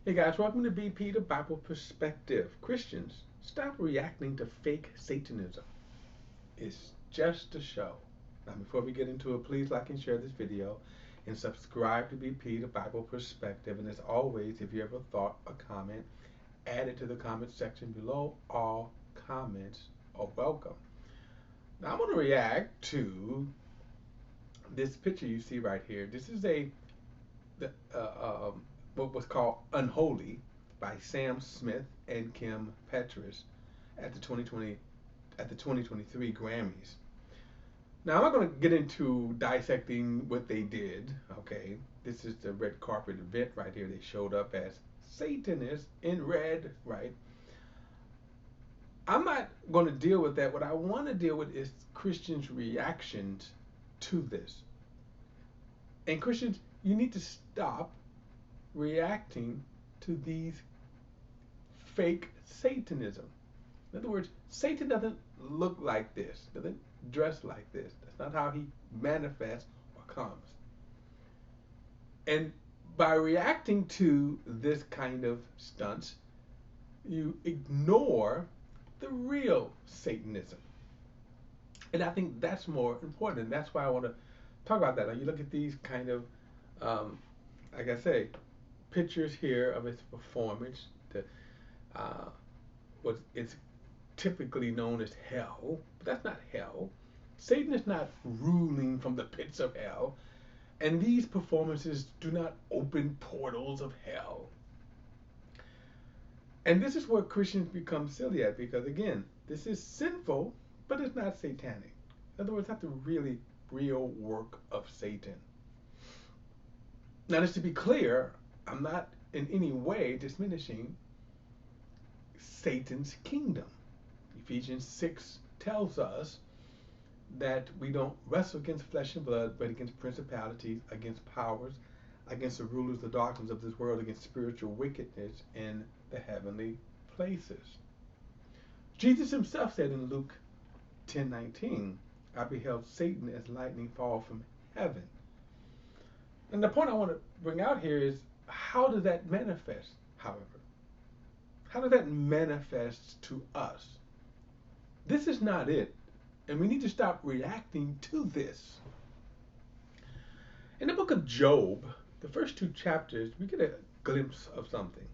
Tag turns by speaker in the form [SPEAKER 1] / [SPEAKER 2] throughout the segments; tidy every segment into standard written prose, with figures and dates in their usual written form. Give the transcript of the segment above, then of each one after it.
[SPEAKER 1] Hey guys, welcome to BP, the Bible Perspective. Christians, stop reacting to fake Satanism. It's just a show. Now, before we get into it, please like and share this video and subscribe to BP, the Bible Perspective. And as always, if you ever thought a comment, add it to the comment section below. All comments are welcome. Now, I'm going to react to this picture you see right here. This is what was called Unholy by Sam Smith and Kim Petras at the 2023 Grammys. Now I'm not going to get into dissecting what they did. Okay, this is the red carpet event right here. They showed up as Satanists in red, right? I'm not going to deal with that. What I want to deal with is Christians' reactions to this. And Christians, you need to stop reacting to these fake Satanism. In other words, Satan doesn't look like this, doesn't dress like this. That's not how he manifests or comes. And by reacting to this kind of stunts, you ignore the real Satanism. And I think that's more important. And that's why I want to talk about that. Now, you look at these kind of, like I say, pictures here of its performance. What it's typically known as hell, but that's not hell. Satan is not ruling from the pits of hell, and these performances do not open portals of hell. And this is where Christians become silly at, because again, this is sinful, but it's not satanic. In other words, not the really real work of Satan. Now, just to be clear, I'm not in any way diminishing Satan's kingdom. Ephesians 6 tells us that we don't wrestle against flesh and blood, but against principalities, against powers, against the rulers of the darkness of this world, against spiritual wickedness in the heavenly places. Jesus himself said in Luke 10:19, I beheld Satan as lightning fall from heaven. And the point I want to bring out here is, how does that manifest, however? How does that manifest to us? This is not it. And we need to stop reacting to this. In the book of Job, the first two chapters, we get a glimpse of something.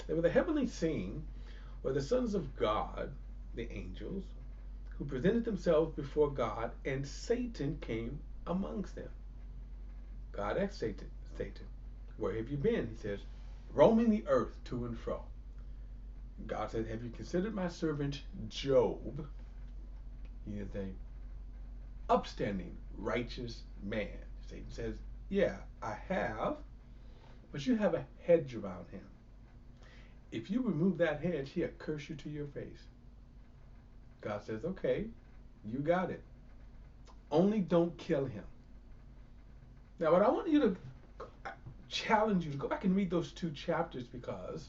[SPEAKER 1] There was a heavenly scene where the sons of God, the angels, who presented themselves before God, and Satan came amongst them. God asked Satan, where have you been? He says, roaming the earth to and fro. God said, have you considered my servant Job? He is a upstanding, righteous man. Satan says, yeah, I have, but you have a hedge around him. If you remove that hedge, he'll curse you to your face. God says, okay, you got it. Only don't kill him. Now, what I want you to challenge you to go back and read those two chapters, because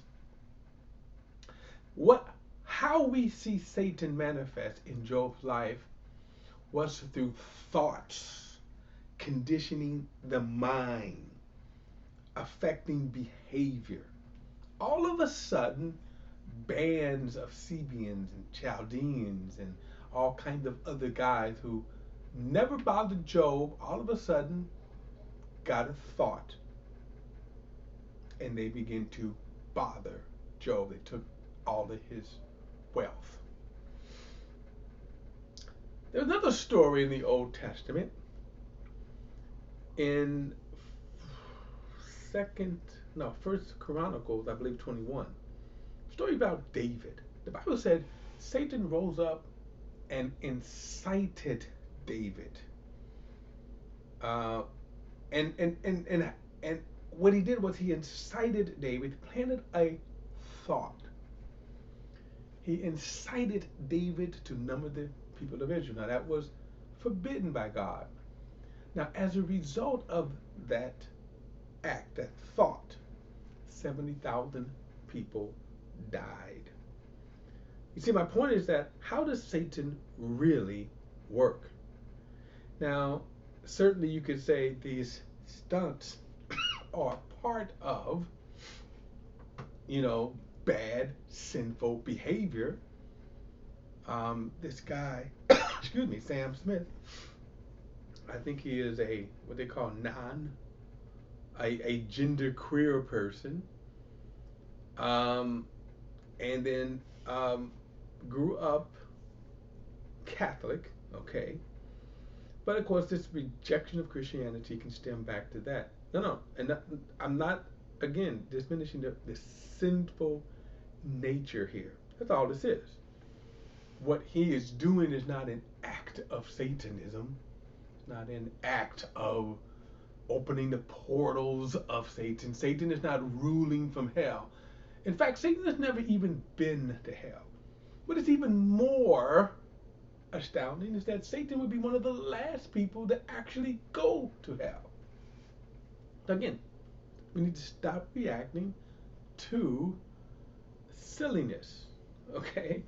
[SPEAKER 1] how we see Satan manifest in Job's life was through thoughts, conditioning the mind, affecting behavior. All of a sudden, bands of Sabians and Chaldeans and all kinds of other guys who never bothered Job, all of a sudden got a thought, and they begin to bother Job. They took all of his wealth. There's another story in the Old Testament, in First Chronicles, I believe 21. Story about David. The Bible said Satan rose up and incited David. And what he did was he incited David, planted a thought. He incited David to number the people of Israel. Now, that was forbidden by God. Now, as a result of that act, that thought, 70,000 people died. You see, my point is that, how does Satan really work? Now, certainly you could say these stunts are part of you know, bad, sinful behavior. This guy, excuse me, Sam Smith, I think he is a what they call a gender queer person, um, and then grew up Catholic, okay. But of course, this rejection of Christianity can stem back to that. No, no, and I'm not again diminishing the sinful nature here. That's all this is. What he is doing is not an act of Satanism. It's not an act of opening the portals of Satan. Satan is not ruling from hell. In fact, Satan has never even been to hell. What is even more astounding is that Satan would be one of the last people to actually go to hell. Again, we need to stop reacting to silliness. Okay?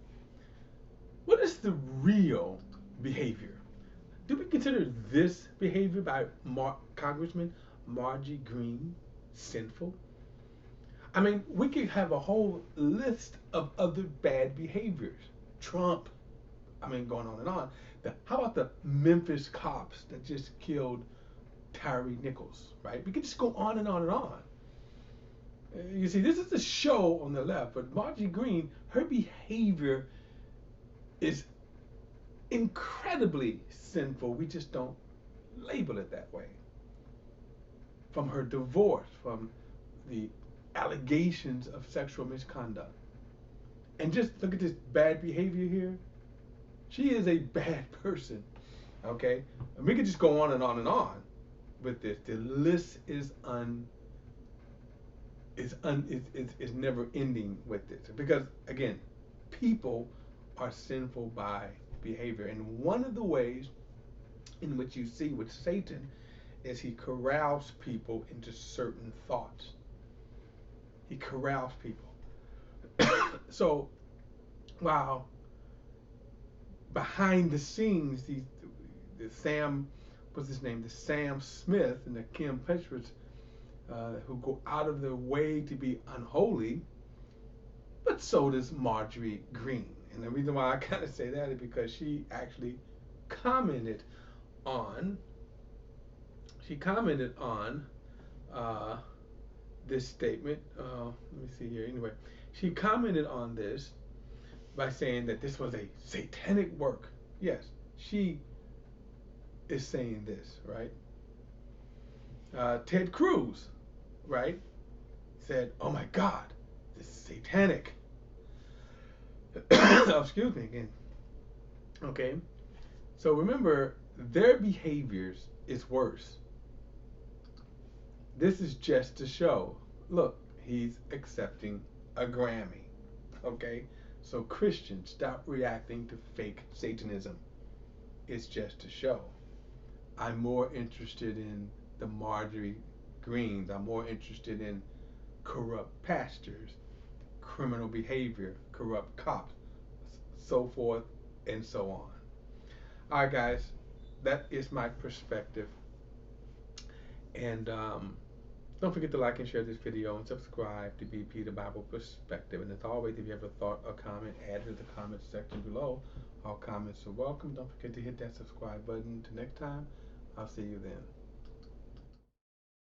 [SPEAKER 1] What is the real behavior? Do we consider this behavior by Congressman Margie Green sinful? I mean, we could have a whole list of other bad behaviors. Trump, I mean, going on and on. How about the Memphis cops that just killed Tyree Nichols, right? We could just go on and on and on. You see, this is the show on the left, but Margie Green, her behavior is incredibly sinful. We just don't label it that way. From her divorce, from the allegations of sexual misconduct. And just look at this bad behavior here. She is a bad person. Okay? And we could just go on and on and on with this. The list is never ending with this. Because again, people are sinful by behavior. And one of the ways in which you see with Satan is he corrals people into certain thoughts. He corrals people. So while behind the scenes, the Sam, what's his name, the Sam Smith and the Kim Petras, who go out of their way to be unholy, but so does Marjorie Green. And the reason why I kind of say that is because she actually commented on this statement. Let me see here. Anyway, she commented on this by saying that this was a satanic work. Yes, she is saying this, right? Ted Cruz, right, said, "Oh my God, this is satanic." Oh, excuse me again. Okay, so remember, their behaviors is worse. This is just to show. Look, he's accepting a Grammy. Okay, so Christians, stop reacting to fake Satanism. It's just to show. I'm more interested in the Marjorie Greens. I'm more interested in corrupt pastors, criminal behavior, corrupt cops, so forth and so on. All right, guys, that is my perspective. And don't forget to like and share this video and subscribe to BP the Bible Perspective. And as always, if you have a thought or comment, add it to the comment section below. All comments are welcome. Don't forget to hit that subscribe button. Until next time, I'll see you then.